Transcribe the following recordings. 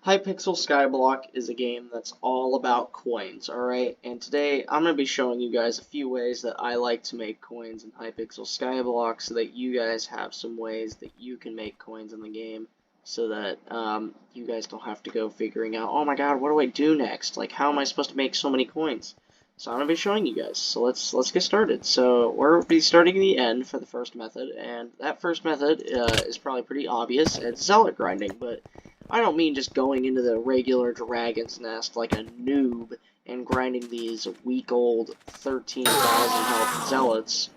Hypixel Skyblock is a game that's all about coins, alright? And today I'm going to be showing you guys a few ways that I like to make coins in Hypixel Skyblock so that you guys have some ways that you can make coins in the game so that you guys don't have to go figuring out, oh my god, what do I do next? Like, how am I supposed to make so many coins? So I'm going to be showing you guys. So let's get started. So we're going to be starting at the end for the first method, and that first method is probably pretty obvious. It's zealot grinding, but I don't mean just going into the regular dragon's nest like a noob and grinding these week-old 13,000 health zealots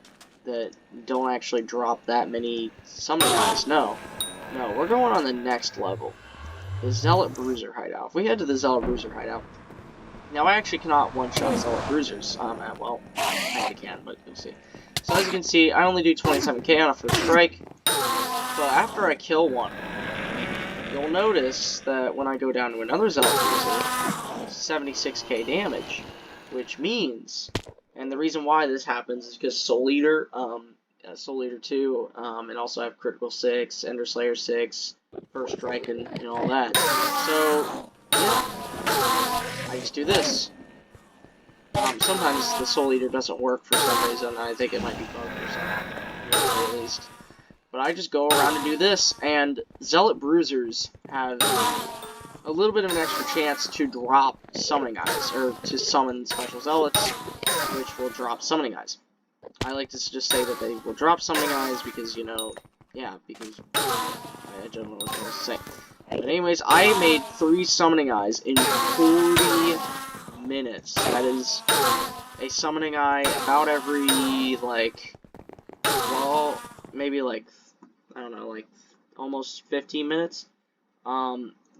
that don't actually drop that many summon guys. No, we're going on the next level. The Zealot Bruiser Hideout. If we head to the Zealot Bruiser Hideout, now I actually cannot one-shot Zealot Bruisers. Well, I can, but you'll see. So as you can see, I only do 27k on a first strike, but after I kill one, you'll notice that when I go down to another Zealot Bruiser, 76k damage, which means, and the reason why this happens is because Soul Eater, Soul Eater 2, and also I have Critical 6, Ender Slayer 6, First Strike, and all that. So, yeah, I just do this. Sometimes the Soul Eater doesn't work for some reason. I think it might be bugged or something, at least. But I just go around and do this, and Zealot Bruisers have a little bit of an extra chance to drop summoning eyes, or to summon special zealots, which will drop summoning eyes. I like to just say that they will drop summoning eyes because, because I don't know what I was saying. But anyways, I made 3 summoning eyes in 40 minutes. That is a summoning eye about every, maybe I don't know, almost 15 minutes.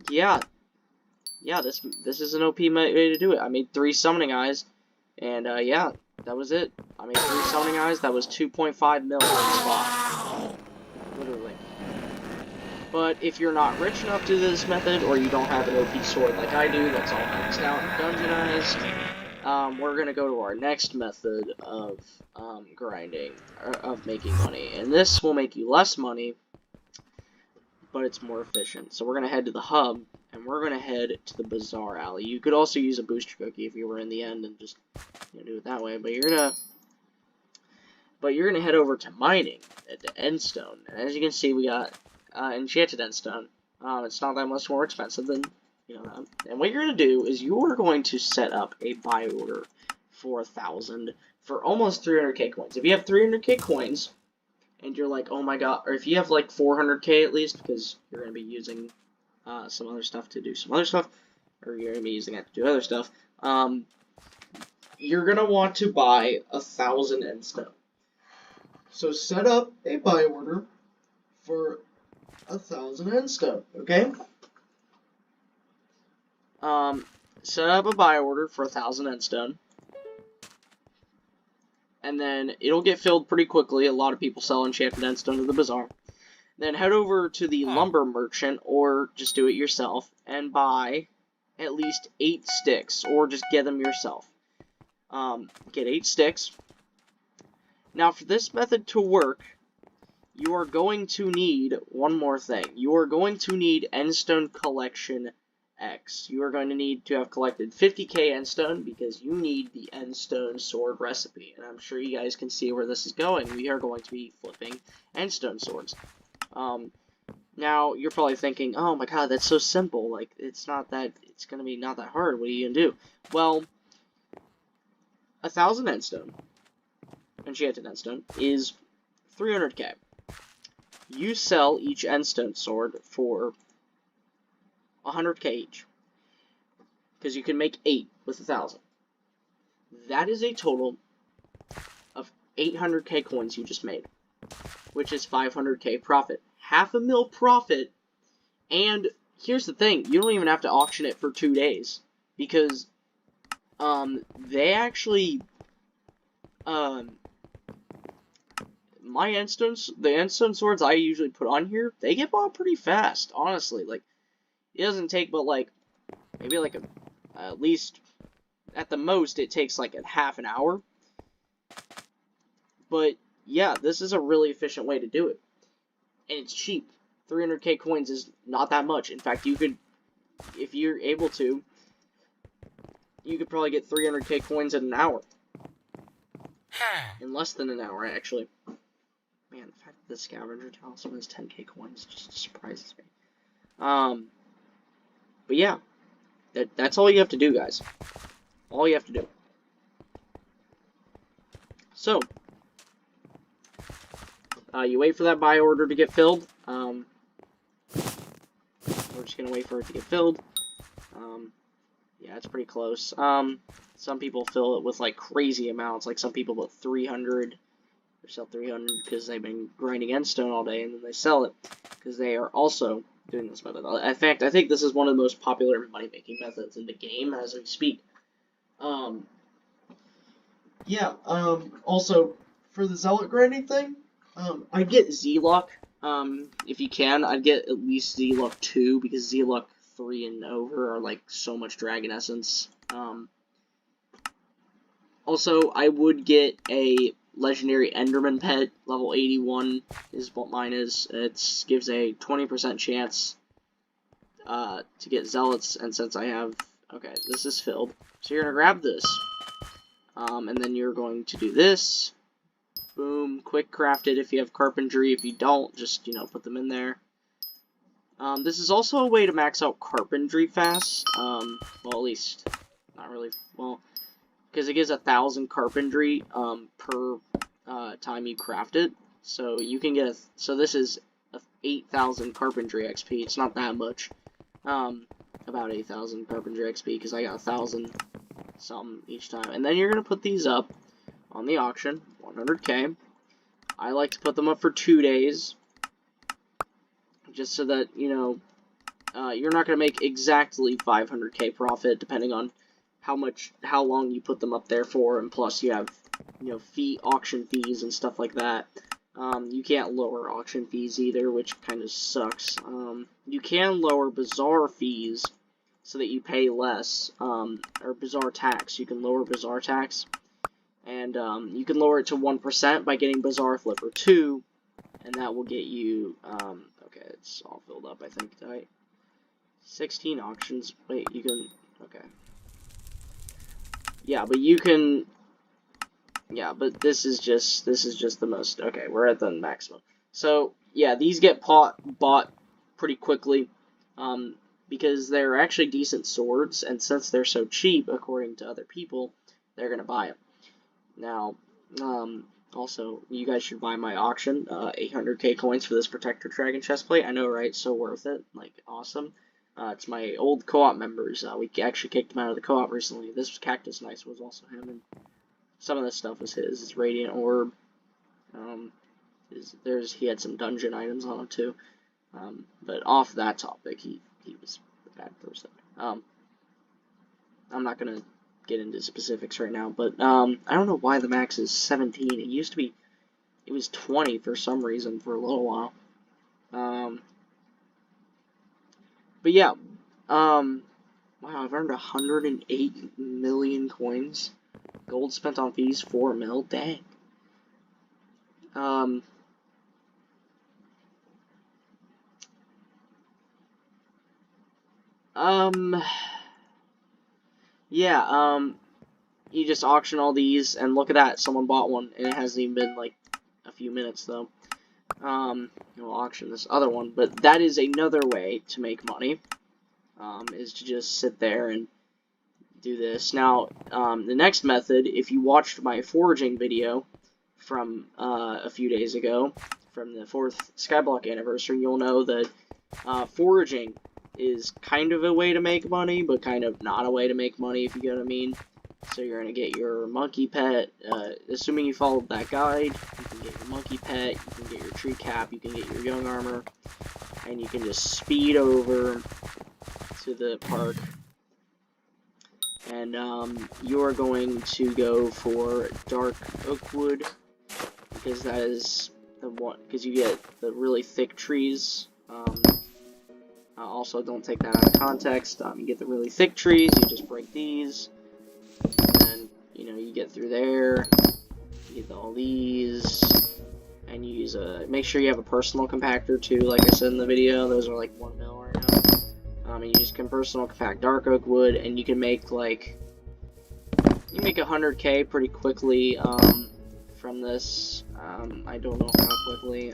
Yeah, this is an OP way to do it. I made 3 summoning eyes, and yeah, that was it. I made 3 summoning eyes. That was 2.5 mil on the spot, literally. But if you're not rich enough to do this method, or you don't have an OP sword like I do, that's all maxed out and dungeonized, we're gonna go to our next method of grinding, of making money, and this will make you less money, but it's more efficient. So we're gonna head to the hub, and we're gonna head to the Bazaar Alley. You could also use a booster cookie if you were in the end and just do it that way, but you're gonna head over to mining at the Endstone. And as you can see, we got enchanted Endstone. It's not that much more expensive than that. And what you're gonna do is you are going to set up a buy order for 1,000 for almost 300k coins. If you have 300k coins, and you're like, oh my god, or if you have like 400k at least, because you're going to be using some other stuff to do some other stuff, or you're going to be using that to do other stuff, you're going to want to buy 1,000 Endstone. So set up a buy order for 1,000 Endstone, okay? Set up a buy order for 1,000 Endstone. And then it'll get filled pretty quickly. A lot of people sell enchanted Endstone to the bazaar. Then head over to the lumber merchant, or just do it yourself, and buy at least 8 sticks, or just get them yourself. Get 8 sticks. Now, for this method to work, you are going to need one more thing. You are going to need Endstone Collection X. You are going to need to have collected 50k Endstone because you need the Endstone sword recipe. And I'm sure you guys can see where this is going. We are going to be flipping Endstone swords. Now, you're probably thinking, oh my god, that's so simple. Like, it's going to be not that hard. What are you going to do? Well, 1,000 Endstone, enchanted Endstone, is 300k. You sell each Endstone sword for 100k each, because you can make 8 with 1,000. That is a total of 800k coins you just made, which is 500k profit. Half a mil profit, and here's the thing, you don't even have to auction it for 2 days, because they actually, the Endstone swords I usually put on here, they get bought pretty fast, honestly. Like, it doesn't take but maybe at least at the most it takes like a half an hour. But yeah, this is a really efficient way to do it. And it's cheap. 300k coins is not that much. In fact, you could if you're able to, you could probably get 300k coins in an hour. In less than an hour, actually. Man, the fact that the scavenger talisman has 10k coins just surprises me. But yeah, that's all you have to do, guys. All you have to do. So, you wait for that buy order to get filled. We're just gonna wait for it to get filled. Yeah, it's pretty close. Some people fill it with like crazy amounts. Like some people put 300 or sell 300 because they've been grinding endstone all day, and then they sell it because they are also doing this method. In fact, I think this is one of the most popular money-making methods in the game as we speak. Also, for the zealot grinding thing, I'd get Z-Luck. If you can, I'd get at least Z-Luck 2, because Z-Luck 3 and over are like so much Dragon Essence. Also, I would get a legendary Enderman pet, level 81 is what mine is. It gives a 20% chance to get zealots, and since I have, okay, this is filled, so you're gonna grab this, and then you're going to do this. Boom, quick craft it if you have carpentry. If you don't, just, you know, put them in there. This is also a way to max out carpentry fast. Well, at least, not really, well, because it gives 1,000 carpentry, per, time you craft it. So you can get, so this is 8,000 carpentry XP. It's not that much. About 8,000 carpentry XP, because I got 1,000 something each time. And then you're going to put these up on the auction, 100k. I like to put them up for 2 days, just so that, you know, you're not going to make exactly 500k profit, depending on how long you put them up there for, and plus you have, you know, auction fees and stuff like that. You can't lower auction fees either, which kind of sucks. You can lower bazaar fees so that you pay less, or bazaar tax. You can lower bazaar tax, and you can lower it to 1% by getting Bazaar Flipper 2, and that will get you, okay, it's all filled up, I think, right? 16 auctions, wait, you can, okay. Yeah, but you can, yeah, but this is just the most, okay, we're at the maximum. So, yeah, these get bought pretty quickly, because they're actually decent swords, and since they're so cheap, according to other people, they're gonna buy them. Now, also, you guys should buy my auction, 800k coins for this Protector Dragon chestplate. I know, right? So worth it. Like, awesome. It's my old co-op members. We actually kicked him out of the co-op recently. This Cactus Nice was also him, and some of this stuff was his. His Radiant Orb. He had some dungeon items on him, too. But off that topic, he was a bad person. I'm not gonna get into specifics right now, but I don't know why the max is 17. It used to be, it was 20 for some reason for a little while. But yeah, wow, I've earned 108 million coins. Gold spent on fees 4 mil. Dang. Yeah, you just auction all these, and look at that, someone bought one, and it hasn't even been, like, a few minutes, though. We'll auction this other one, but that is another way to make money, is to just sit there and do this. Now, the next method, if you watched my foraging video from, a few days ago, from the 4th Skyblock anniversary, you'll know that, foraging is kind of a way to make money, but kind of not a way to make money, if you get what I mean. So you're going to get your monkey pet, assuming you followed that guide, you can get your monkey pet, you can get your tree cap, you can get your young armor, and you can just speed over to the park, and you are going to go for dark oakwood, because that is the one, because you get the really thick trees. Also, don't take that out of context. You get the really thick trees, you just break these, and, you know, you get through there, you get all these, and you use make sure you have a personal compactor, too, like I said in the video. Those are like 1 mil right now. And you just can personal compact dark oak wood, and you can make like 100K pretty quickly from this. I don't know how quickly.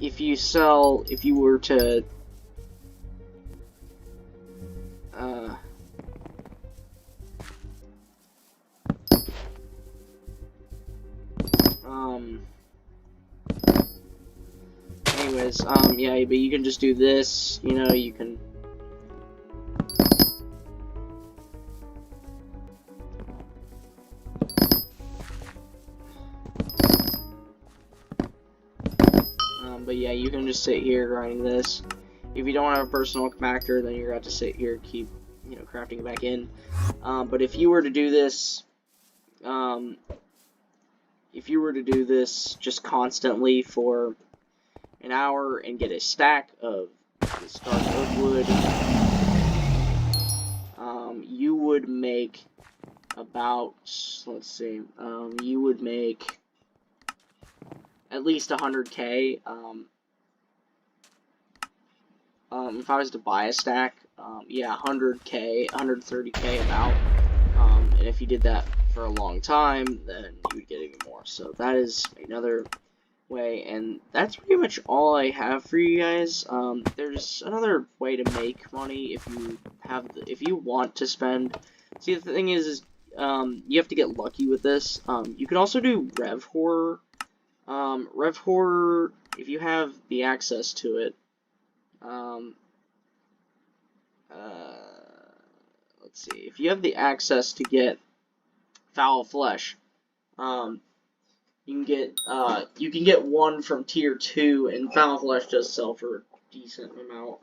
If you were to anyways, yeah, but you can just do this, you know, you can but yeah, you can just sit here grinding this. If you don't have a personal compactor, then you're going to have to sit here, keep, you know, crafting it back in. But if you were to do this, just constantly for an hour and get a stack of this dark oak wood, you would make about, let's see, you would make at least 100K. If I was to buy a stack, yeah, 100K, 130K about. And if you did that for a long time, then you would get even more. So that is another way, and that's pretty much all I have for you guys. There's another way to make money if you want to spend. See, the thing is you have to get lucky with this. You can also do Rev Horror. Rev Horror, if you have the access to it, let's see, if you have the access to get Foul Flesh, you can get one from tier 2, and Foul Flesh does sell for a decent amount.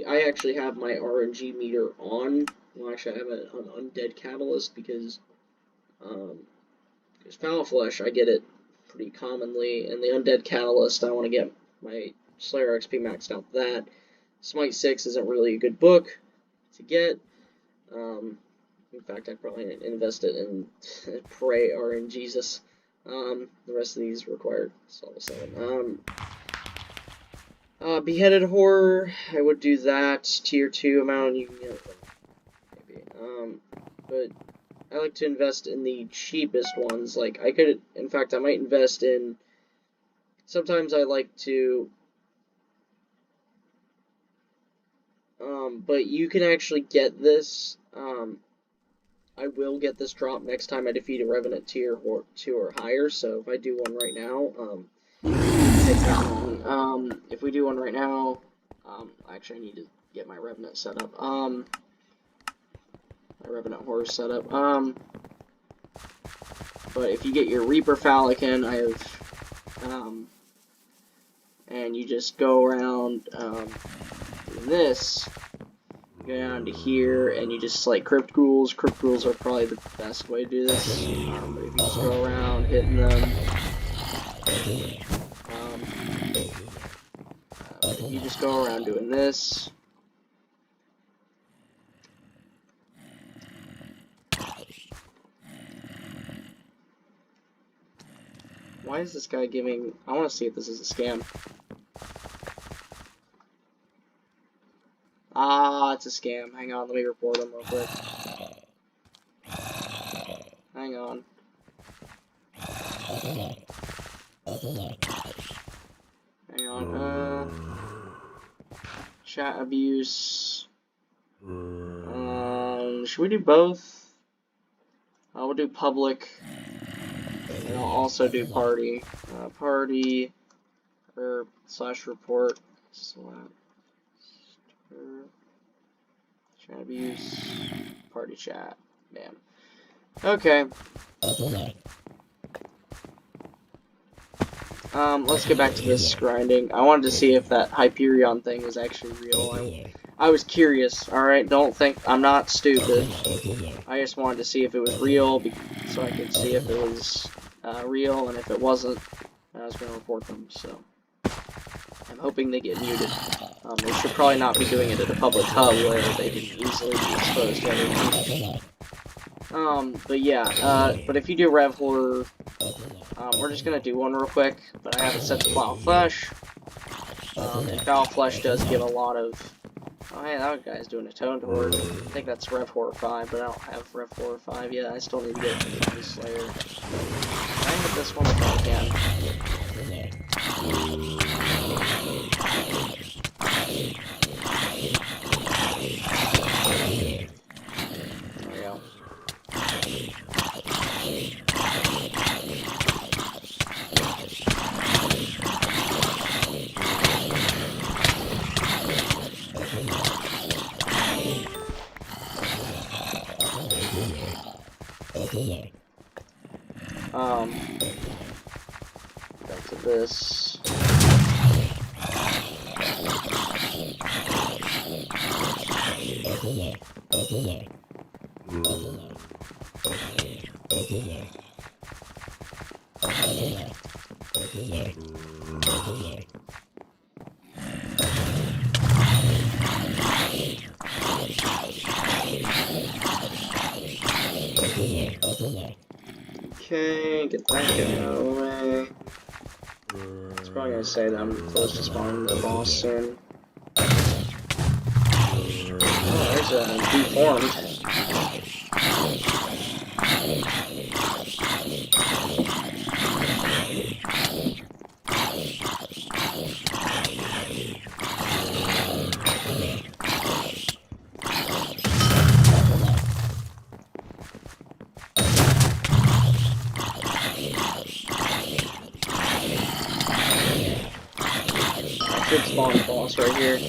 I actually have my RNG meter on. Well, actually, I have it on Undead Catalyst because Foul Flesh, I get it pretty commonly, and the Undead Catalyst, I want to get my Slayer XP maxed out with that. Smite 6 isn't really a good book to get. In fact, I'd probably invest it in Pray RNGesus. The rest of these required level 7. Beheaded Horror, I would do that. Tier 2 amount, you can get it, maybe. But I like to invest in the cheapest ones. Like, in fact, I might invest in, sometimes I like to, but you can actually get this, I will get this drop next time I defeat a Revenant tier 2 or higher, so if I do one right now, take that one. If we do one right now, actually I need to get my Revenant set up, my Revenant Horror set up, but if you get your Reaper Falcon, and you just go around, doing this, go down to here, and you just select Crypt Ghouls. Crypt Ghouls are probably the best way to do this. But if you just go around hitting them, you just go around doing this. Why is this guy giving? I want to see if this is a scam. Ah, it's a scam. Hang on, let me report him real quick. Hang on. Hang on. Chat abuse. Should we do both? We'll do public. And I'll also do party. Party. Or / report. Chat abuse, party chat, bam. Okay. Let's get back to this grinding. I wanted to see if that Hyperion thing was actually real. I was curious, alright? Don't think I'm not stupid. I just wanted to see if it was real, so I could see if it was real, and if it wasn't, I was going to report them, so. I'm hoping they get muted. They should probably not be doing it at a public hub where they can easily be exposed to everything. But yeah, but if you do Rev Horror, we're just gonna do one real quick, but I haven't set the Foul Flesh. And Foul Flesh does give a lot of... Oh, hey, that guy's doing a Tone Horde. I think that's Rev Horror 5, but I don't have Rev Horror 5 yet. I still need to get the Slayer. Can I hit this one if I can? There we go. Back to this. Okay, get that guy out of the way. It's probably gonna say that I'm close to spawning the boss soon. Oh, there's a deformed. Should spawn a boss right here.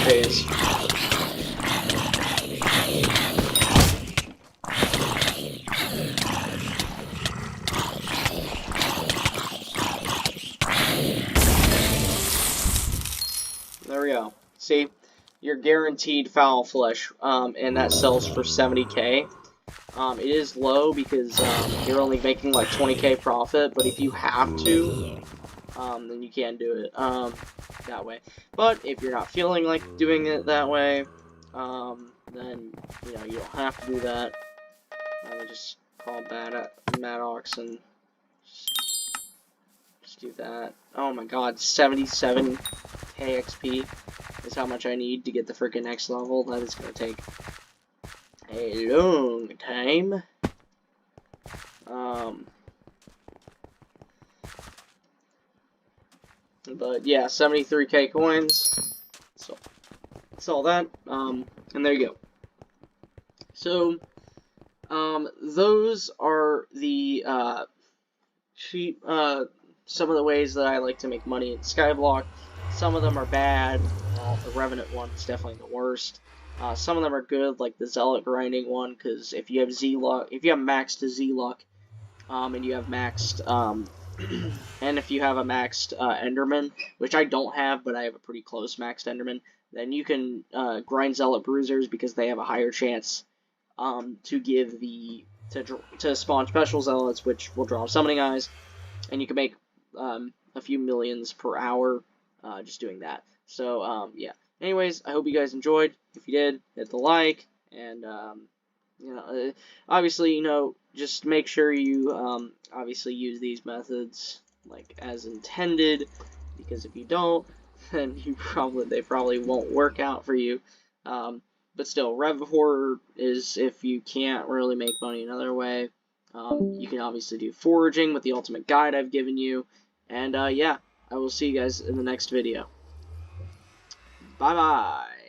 Phase. There we go. See, you're guaranteed Foul Flesh, and that sells for 70k. It is low because you're only making like 20k profit, but if you have to, then you can do it that way. But if you're not feeling like doing it that way, then you know you don't have to do that. I would just call Maddox and just do that. Oh my God, 77k XP is how much I need to get the freaking next level. That is gonna take a long time. But yeah, 73k coins. So that's all that. And there you go. So those are the cheap some of the ways that I like to make money in Skyblock. Some of them are bad. Well, the Revenant one is definitely the worst. Some of them are good, like the Zealot grinding one, because if you have Z-Luck, if you have maxed Z-Luck, and you have maxed, and if you have a maxed Enderman, which I don't have, but I have a pretty close maxed Enderman, then you can grind Zealot Bruisers because they have a higher chance to give to spawn special Zealots, which will draw summoning eyes, and you can make a few millions per hour just doing that. So yeah. Anyways, I hope you guys enjoyed. If you did, hit the like, and you know, obviously, you know, just make sure you obviously use these methods like as intended, because if you don't, then they probably won't work out for you. But still, Rev Horror is if you can't really make money another way. You can obviously do foraging with the ultimate guide I've given you, and yeah, I will see you guys in the next video. Bye bye.